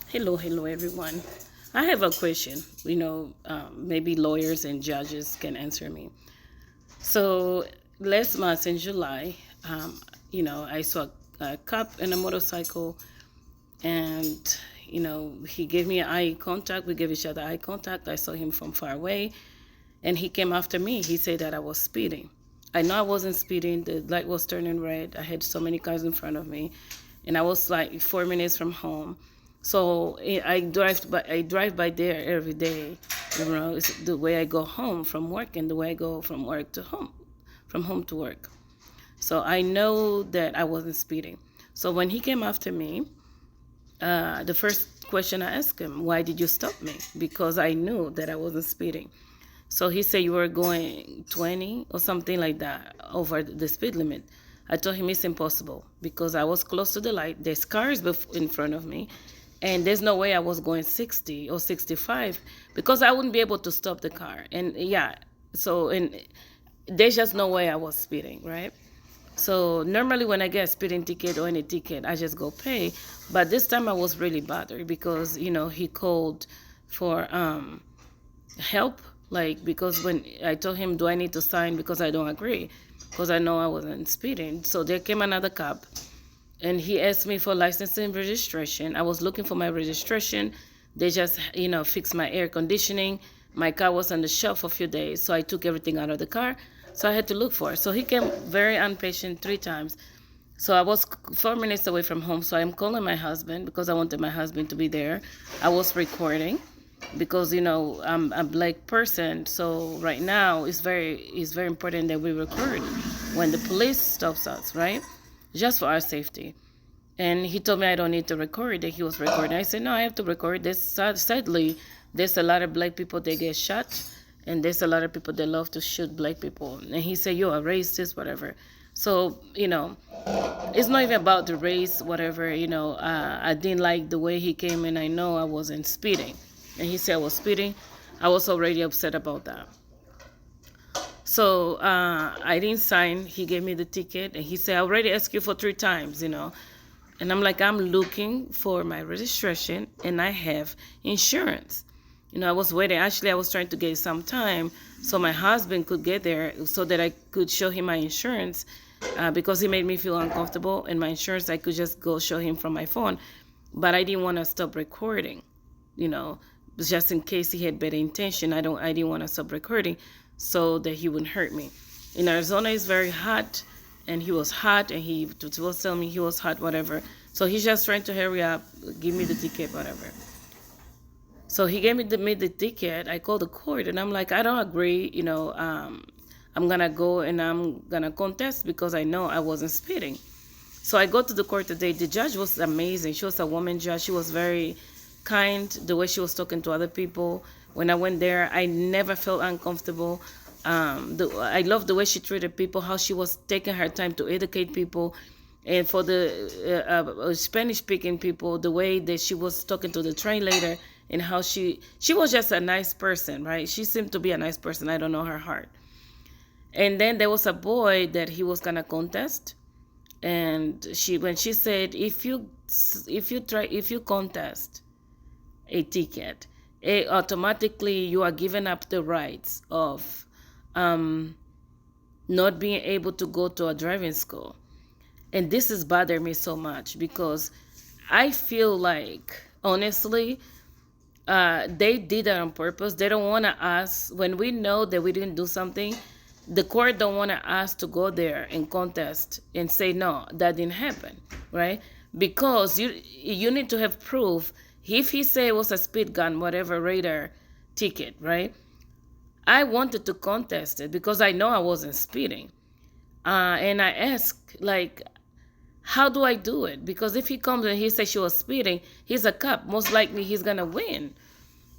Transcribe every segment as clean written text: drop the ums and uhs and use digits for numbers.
Hello, everyone. I have a question. Maybe lawyers and judges can answer me. So, last month in July, I saw a cop in a motorcycle, and he gave me eye contact. We gave each other eye contact. I saw him from far away, and he came after me. He said that I was speeding. I know I wasn't speeding. The light was turning red. I had so many cars in front of me, and I was like 4 minutes from home. So I drive by there every day. It's the way I go home from work and the way I go from work to home, from home to work. So I know that I wasn't speeding. So when he came after me, the first question I asked him, why did you stop me? Because I knew that I wasn't speeding. So he said you were going 20 or something like that over the speed limit. I told him it's impossible because I was close to the light. There's cars in front of me, and there's no way I was going 60 or 65 because I wouldn't be able to stop the car. And yeah, and there's just no way I was speeding, right? So normally when I get a speeding ticket or any ticket, I just go pay. But this time I was really bothered because he called for help, like, because when I told him, do I need to sign because I don't agree, because I know I wasn't speeding. So there came another cop, and he asked me for license and registration. I was looking for my registration. They just fixed my air conditioning. My car was on the shelf for a few days, so I took everything out of the car, so I had to look for it. So he came very impatient 3 times. So I was 4 minutes away from home, so I'm calling my husband because I wanted my husband to be there. I was recording because I'm a black person, so right now it's very important that we record when the police stops us, right? Just for our safety. And he told me I don't need to record, that he was recording. I said no, I have to record this. Sadly, there's a lot of black people that get shot, and there's a lot of people that love to shoot black people. And he said, you're a racist, whatever. So it's not even about the race, whatever. I didn't like the way he came, and I know I wasn't speeding. And he said I was speeding. I was already upset about that. So I didn't sign. He gave me the ticket, and he said, I already asked you for 3 times. And I'm like, I'm looking for my registration, and I have insurance. I was waiting. Actually, I was trying to get some time so my husband could get there so that I could show him my insurance, because he made me feel uncomfortable. And my insurance, I could just go show him from my phone. But I didn't want to stop recording, you know, just in case he had better intention. I didn't want to stop recording so that he wouldn't hurt me. In Arizona, it's very hot, and he was hot, and he was telling me he was hot, whatever. So he's just trying to hurry up, give me the ticket, whatever. So he gave me the ticket. I called the court, and I'm like, I don't agree. I'm gonna go and I'm gonna contest because I know I wasn't speeding. So I go to the court today. The judge was amazing. She was a woman judge. She was very kind. The way she was talking to other people. When I went there, I never felt uncomfortable. I love the way she treated people. How she was taking her time to educate people. And for the Spanish-speaking people, the way that she was talking to the translator, and how she was just a nice person, right? She seemed to be a nice person. I don't know her heart. And then there was a boy that he was gonna contest, and when she said, if you contest a ticket, automatically you are giving up the rights of not being able to go to a driving school. And this is bothering me so much because I feel like, honestly, they did that on purpose. They don't want to ask, when we know that we didn't do something, the court don't want to ask to go there and contest and say, no, that didn't happen, right? Because you need to have proof. If he say it was a speed gun, whatever, radar ticket, right? I wanted to contest it because I know I wasn't speeding. And I asked, like, how do I do it? Because if he comes and he says she was speeding, he's a cop. Most likely he's going to win,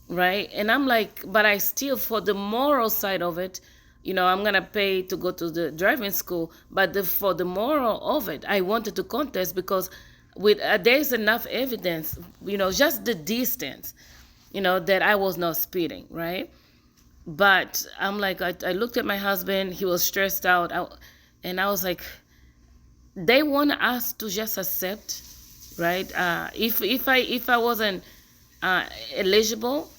right? And I'm like, but I still, for the moral side of it, I'm going to pay to go to the driving school. But for the moral of it, I wanted to contest because there's enough evidence, just the distance, that I was not speeding, right? But I'm like, I looked at my husband. He was stressed out. And I was like, they want us to just accept, right? If I wasn't uh, eligible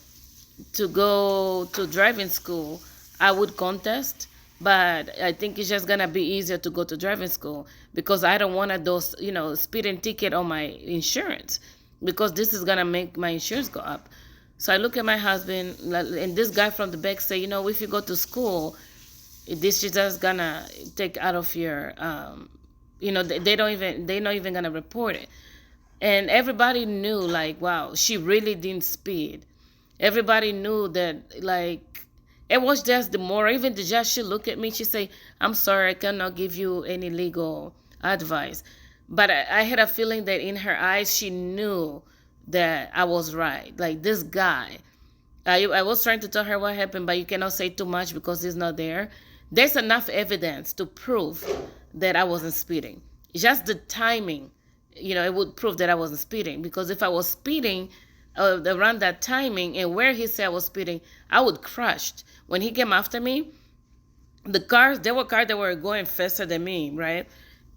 to go to driving school, I would contest. But I think it's just gonna be easier to go to driving school because I don't want those, speeding ticket on my insurance, because this is gonna make my insurance go up. So I look at my husband, and this guy from the back say, if you go to school, this is just gonna take out of your, they're not even gonna report it. And everybody knew, like, wow, she really didn't speed. Everybody knew that, like, it was just the moral. Even the judge, she look at me, she say, I'm sorry, I cannot give you any legal advice. But I had a feeling that in her eyes, she knew that I was right. Like, this guy, I was trying to tell her what happened, but you cannot say too much because he's not there. There's enough evidence to prove that I wasn't speeding. Just the timing, it would prove that I wasn't speeding. Because if I was speeding around that timing and where he said I was speeding, I would crushed. When he came after me, there were cars that were going faster than me, right?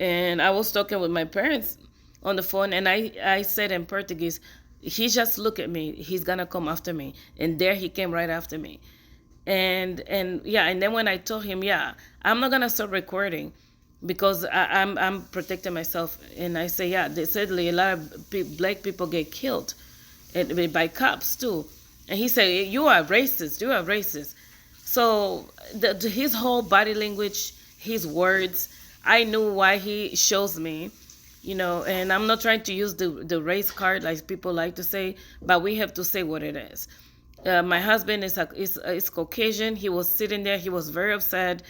And I was talking with my parents on the phone, and I said in Portuguese, he just looked at me, he's gonna come after me. And there he came right after me. And yeah, and then when I told him, yeah, I'm not gonna stop recording because I'm protecting myself. And I say, yeah, sadly a lot of black people get killed by cops too. And he said, you are racist, you are racist. So his whole body language, his words, I knew why he shows me, and I'm not trying to use the race card like people like to say, but we have to say what it is. My husband is Caucasian. He was sitting there. He was very upset.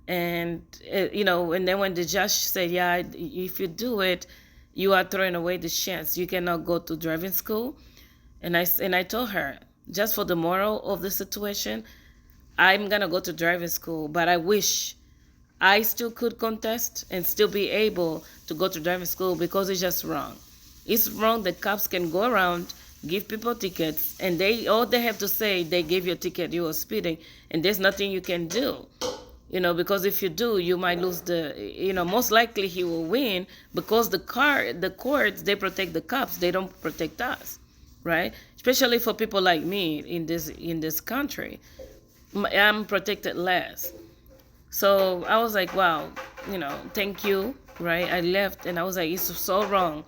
And, and then when the judge said, yeah, if you do it, you are throwing away the chance. You cannot go to driving school. And I told her, just for the moral of the situation, I'm going to go to driving school. But I wish I still could contest and still be able to go to driving school because it's just wrong. It's wrong that cops can go around, give people tickets, and all they have to say, they gave you a ticket, you were speeding, and there's nothing you can do. Because if you do, you might lose most likely he will win because the courts, they protect the cops, they don't protect us, right? Especially for people like me in this country, I'm protected less. So I was like, wow, thank you, right? I left and I was like, it's so wrong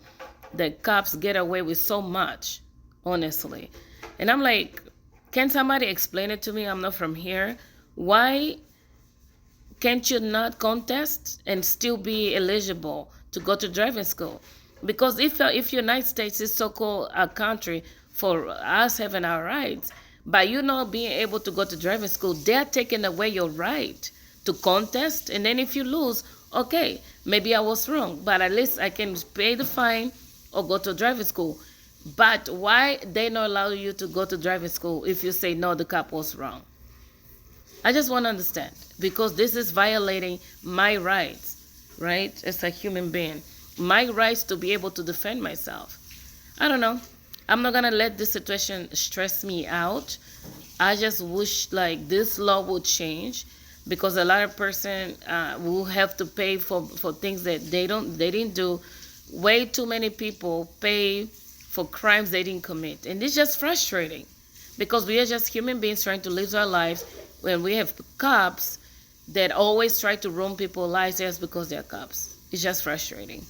that cops get away with so much, honestly. And I'm like, can somebody explain it to me? I'm not from here. Why can't you not contest and still be eligible to go to driving school? Because if United States is so-called a country for us having our rights, by you not being able to go to driving school, they're taking away your right to contest. And then if you lose, okay, maybe I was wrong, but at least I can pay the fine or go to driving school. But why they not allow you to go to driving school if you say, no, the cop was wrong? I just want to understand, because this is violating my rights, right, as a human being. My rights to be able to defend myself. I don't know. I'm not going to let this situation stress me out. I just wish, like, this law would change, because a lot of person will have to pay for things that they didn't do. Way too many people pay for crimes they didn't commit. And it's just frustrating, because we are just human beings trying to live our lives, when we have cops that always try to ruin people's lives just because they're cops. It's just frustrating.